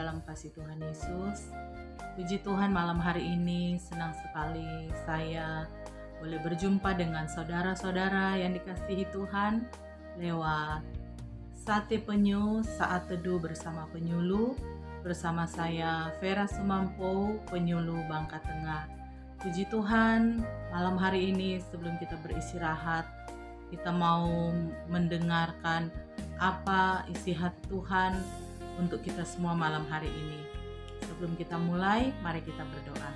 dalam kasih Tuhan Yesus. Puji Tuhan, malam hari ini senang sekali saya boleh berjumpa dengan saudara-saudara yang dikasihi Tuhan lewat Sate Penyu, Saat Teduh bersama Penyuluh, bersama saya Vera Sumampo, Penyuluh Bangka Tengah. Puji Tuhan, malam hari ini sebelum kita beristirahat, kita mau mendengarkan apa isi hati Tuhan untuk kita semua malam hari ini. Sebelum kita mulai, mari kita berdoa.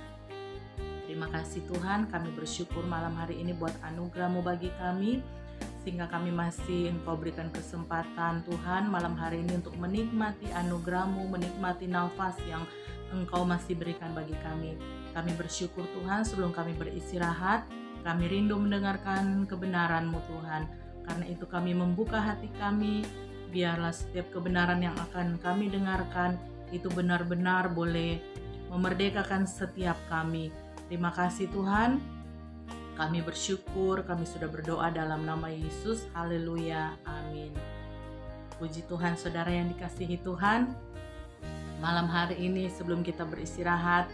Terima kasih Tuhan, kami bersyukur malam hari ini buat anugerah-Mu bagi kami, sehingga kami masih Engkau berikan kesempatan Tuhan malam hari ini untuk menikmati anugerah-Mu, menikmati nafas yang Engkau masih berikan bagi kami. Kami bersyukur Tuhan, sebelum kami beristirahat, kami rindu mendengarkan kebenaran-Mu Tuhan. Karena itu kami membuka hati kami, biarlah setiap kebenaran yang akan kami dengarkan itu benar-benar boleh memerdekakan setiap kami. Terima kasih Tuhan, kami bersyukur, kami sudah berdoa dalam nama Yesus. Haleluya, amin. Puji Tuhan, saudara yang dikasihi Tuhan, malam hari ini sebelum kita beristirahat,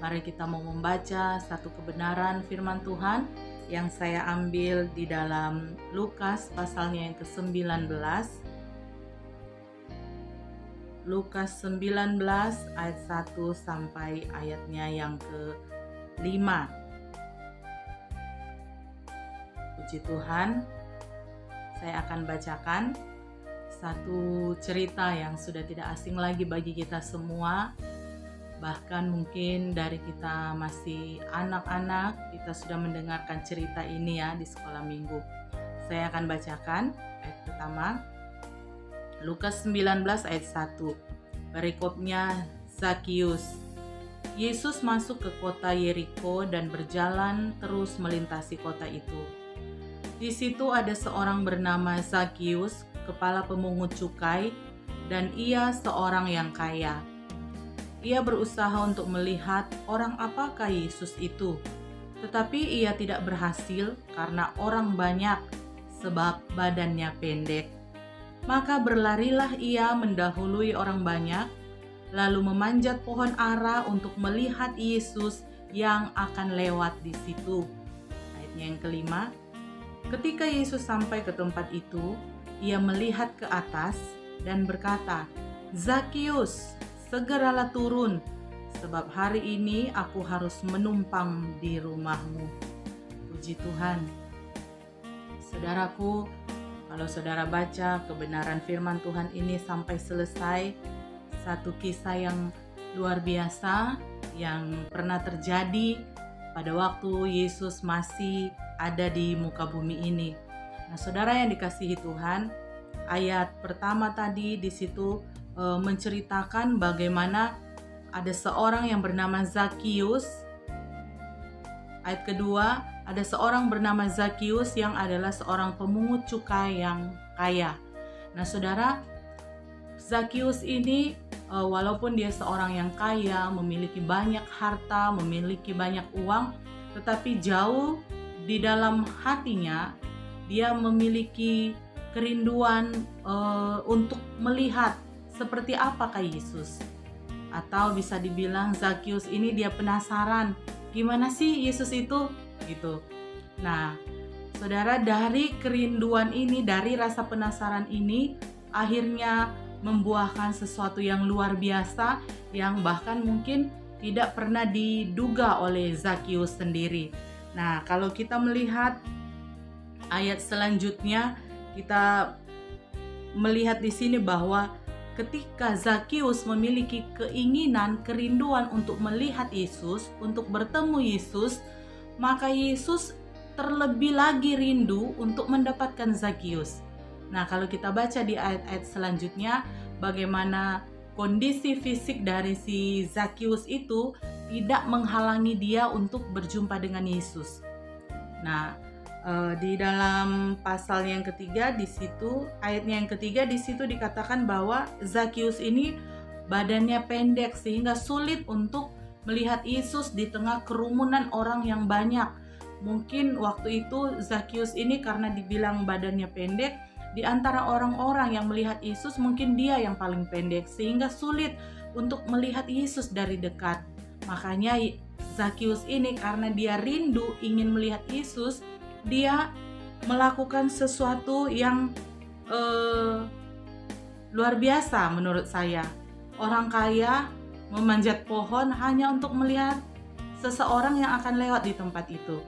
mari kita mau membaca satu kebenaran firman Tuhan yang saya ambil di dalam Lukas pasalnya yang ke-19. Lukas 19 ayat 1 sampai ayatnya yang ke-5. Puji Tuhan, saya akan bacakan satu cerita yang sudah tidak asing lagi bagi kita semua. Bahkan mungkin dari kita masih anak-anak, kita sudah mendengarkan cerita ini ya di sekolah minggu. Saya akan bacakan ayat pertama, Lukas 19 ayat 1. Perikopnya Zakius. Yesus masuk ke kota Yeriko dan berjalan terus melintasi kota itu. Di situ ada seorang bernama Zakius, kepala pemungut cukai, dan ia seorang yang kaya. Ia berusaha untuk melihat orang apakah Yesus itu, tetapi ia tidak berhasil karena orang banyak, sebab badannya pendek. Maka berlarilah ia mendahului orang banyak, lalu memanjat pohon ara untuk melihat Yesus yang akan lewat di situ. Ayatnya yang ke-5. Ketika Yesus sampai ke tempat itu, ia melihat ke atas dan berkata, "Zakius, segeralah turun, sebab hari ini aku harus menumpang di rumahmu." Puji Tuhan. Saudaraku, kalau saudara baca kebenaran firman Tuhan ini sampai selesai, satu kisah yang luar biasa yang pernah terjadi pada waktu Yesus masih ada di muka bumi ini. Nah, saudara yang dikasihi Tuhan, ayat pertama tadi di situ menceritakan bagaimana ada seorang yang bernama Zakius. Ayat kedua, ada seorang bernama Zakius yang adalah seorang pemungut cukai yang kaya. Nah, saudara, Zakius ini walaupun dia seorang yang kaya, memiliki banyak harta, memiliki banyak uang, tetapi jauh di dalam hatinya dia memiliki kerinduan untuk melihat seperti apakah Yesus. Atau bisa dibilang Zakius ini dia penasaran, gimana sih Yesus itu? Gitu. Nah, saudara, dari kerinduan ini, dari rasa penasaran ini, akhirnya membuahkan sesuatu yang luar biasa yang bahkan mungkin tidak pernah diduga oleh Zakius sendiri. Nah, kalau kita melihat ayat selanjutnya, kita melihat di sini bahwa ketika Zakius memiliki keinginan, kerinduan untuk melihat Yesus, untuk bertemu Yesus, maka Yesus terlebih lagi rindu untuk mendapatkan Zakius. Nah, kalau kita baca di ayat-ayat selanjutnya, bagaimana kondisi fisik dari si Zakius itu tidak menghalangi dia untuk berjumpa dengan Yesus. Nah, di dalam pasal yang ketiga di situ, ayatnya yang ketiga di situ dikatakan bahwa Zakius ini badannya pendek sehingga sulit untuk melihat Yesus di tengah kerumunan orang yang banyak. Mungkin waktu itu Zakius ini karena dibilang badannya pendek, di antara orang-orang yang melihat Yesus mungkin dia yang paling pendek, sehingga sulit untuk melihat Yesus dari dekat. Makanya Zakius ini karena dia rindu ingin melihat Yesus, dia melakukan sesuatu yang luar biasa menurut saya. Orang kaya memanjat pohon hanya untuk melihat seseorang yang akan lewat di tempat itu.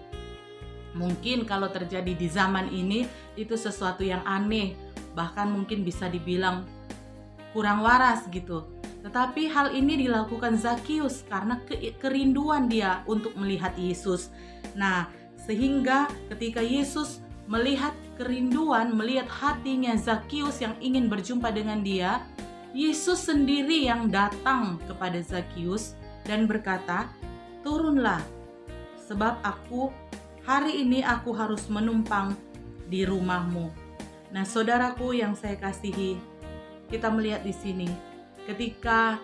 Mungkin kalau terjadi di zaman ini itu sesuatu yang aneh, bahkan mungkin bisa dibilang kurang waras gitu. Tetapi hal ini dilakukan Zakius karena kerinduan dia untuk melihat Yesus. Nah, sehingga ketika Yesus melihat kerinduan, melihat hatinya Zakius yang ingin berjumpa dengan dia, Yesus sendiri yang datang kepada Zakius dan berkata, "Turunlah, sebab hari ini aku harus menumpang di rumahmu." Nah, saudaraku yang saya kasihi, kita melihat di sini ketika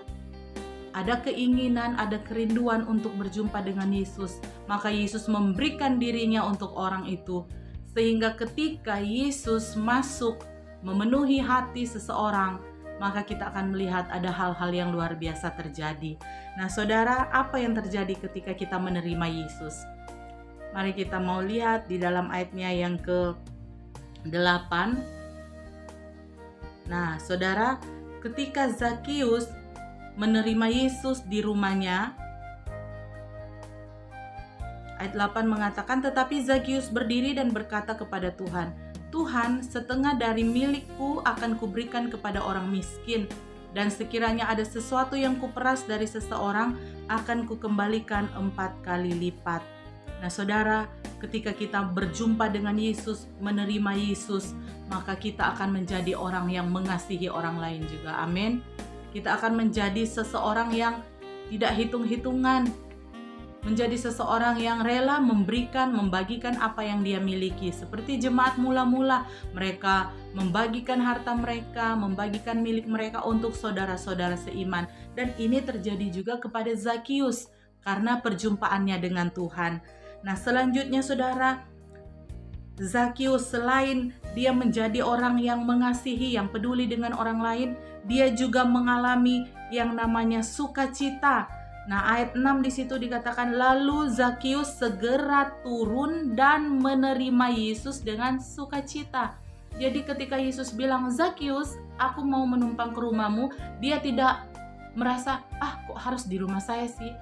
ada keinginan, ada kerinduan untuk berjumpa dengan Yesus, maka Yesus memberikan dirinya untuk orang itu. Sehingga ketika Yesus masuk memenuhi hati seseorang, maka kita akan melihat ada hal-hal yang luar biasa terjadi. Nah, saudara, apa yang terjadi ketika kita menerima Yesus? Mari kita mau lihat di dalam ayatnya yang ke-8. Nah, saudara, ketika Zakius menerima Yesus di rumahnya, ayat 8 mengatakan, tetapi Zakius berdiri dan berkata kepada Tuhan, "Tuhan, setengah dari milikku akan kuberikan kepada orang miskin, dan sekiranya ada sesuatu yang kuperas dari seseorang, akan kukembalikan 4 kali lipat." Nah, saudara, ketika kita berjumpa dengan Yesus, menerima Yesus, maka kita akan menjadi orang yang mengasihi orang lain juga. Amin. Kita akan menjadi seseorang yang tidak hitung-hitungan, menjadi seseorang yang rela membagikan apa yang dia miliki. Seperti jemaat mula-mula, mereka membagikan harta mereka, membagikan milik mereka untuk saudara-saudara seiman. Dan ini terjadi juga kepada Zakius karena perjumpaannya dengan Tuhan. Nah, selanjutnya saudara, Zakius selain dia menjadi orang yang mengasihi, yang peduli dengan orang lain, dia juga mengalami yang namanya sukacita. Nah, ayat 6 di situ dikatakan, lalu Zakius segera turun dan menerima Yesus dengan sukacita. Jadi ketika Yesus bilang, "Zakius, aku mau menumpang ke rumahmu," dia tidak merasa, kok harus di rumah saya sih?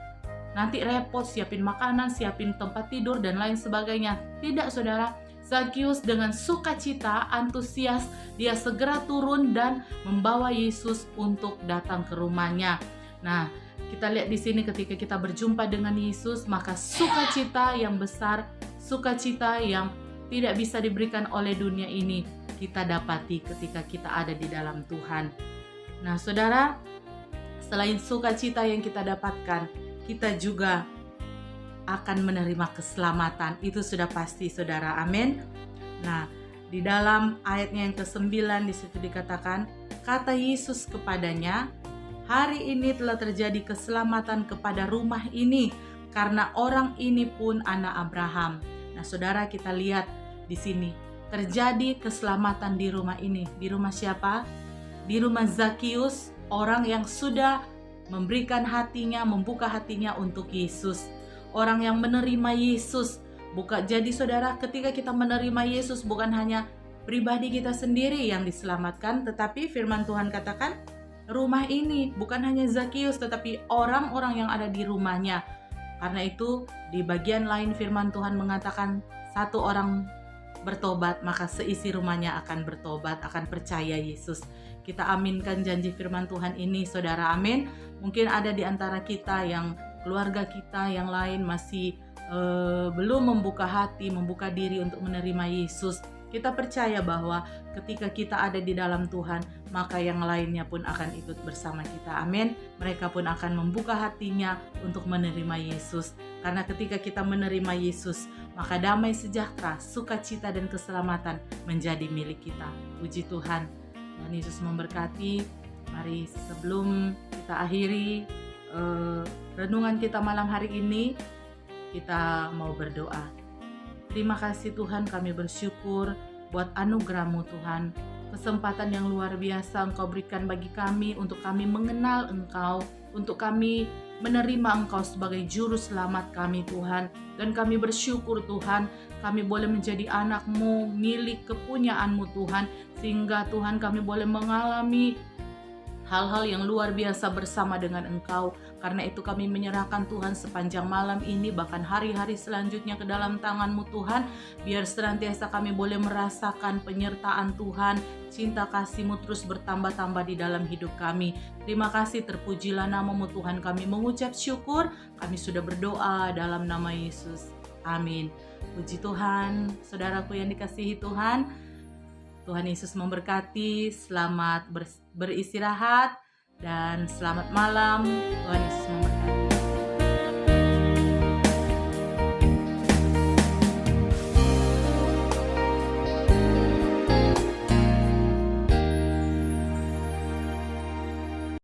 Nanti repot siapin makanan, siapin tempat tidur dan lain sebagainya. Tidak, saudara. Zakius dengan sukacita, antusias, dia segera turun dan membawa Yesus untuk datang ke rumahnya. Nah, kita lihat di sini ketika kita berjumpa dengan Yesus, maka sukacita yang besar, sukacita yang tidak bisa diberikan oleh dunia ini, kita dapati ketika kita ada di dalam Tuhan. Nah, saudara, selain sukacita yang kita dapatkan, kita juga akan menerima keselamatan. Itu sudah pasti, saudara. Amin. Nah, di dalam ayatnya yang ke-9 di situ dikatakan, kata Yesus kepadanya, "Hari ini telah terjadi keselamatan kepada rumah ini, karena orang ini pun anak Abraham." Nah, saudara, kita lihat di sini terjadi keselamatan di rumah ini. Di rumah siapa? Di rumah Zakius, orang yang sudah memberikan hatinya, membuka hatinya untuk Yesus. Orang yang menerima Yesus. Jadi saudara, ketika kita menerima Yesus, bukan hanya pribadi kita sendiri yang diselamatkan, tetapi firman Tuhan katakan, rumah ini bukan hanya Zakius, tetapi orang-orang yang ada di rumahnya. Karena itu, di bagian lain firman Tuhan mengatakan, satu orang bertobat, maka seisi rumahnya akan bertobat, akan percaya Yesus. Kita aminkan janji firman Tuhan ini, saudara. Amin. Mungkin ada di antara kita yang keluarga kita yang lain masih belum membuka hati, membuka diri untuk menerima Yesus. Kita percaya bahwa ketika kita ada di dalam Tuhan, maka yang lainnya pun akan ikut bersama kita. Amin. Mereka pun akan membuka hatinya untuk menerima Yesus. Karena ketika kita menerima Yesus, maka damai sejahtera, sukacita dan keselamatan menjadi milik kita. Puji Tuhan. Tuhan Yesus memberkati. Mari sebelum kita akhiri renungan kita malam hari ini, kita mau berdoa. Terima kasih Tuhan, kami bersyukur buat anugerah-Mu Tuhan, kesempatan yang luar biasa Engkau berikan bagi kami untuk kami mengenal Engkau, untuk kami menerima Engkau sebagai juru selamat kami Tuhan. Dan kami bersyukur Tuhan, kami boleh menjadi anak-Mu, milik kepunyaan-Mu Tuhan, sehingga Tuhan kami boleh mengalami hal-hal yang luar biasa bersama dengan Engkau. Karena itu kami menyerahkan Tuhan sepanjang malam ini, bahkan hari-hari selanjutnya ke dalam tangan-Mu Tuhan. Biar senantiasa kami boleh merasakan penyertaan Tuhan, cinta kasih-Mu terus bertambah-tambah di dalam hidup kami. Terima kasih, terpujilah nama-Mu Tuhan. Kami mengucap syukur, kami sudah berdoa dalam nama Yesus. Amin. Puji Tuhan, saudaraku yang dikasihi Tuhan. Tuhan Yesus memberkati, selamat beristirahat, dan selamat malam. Tuhan Yesus memberkati.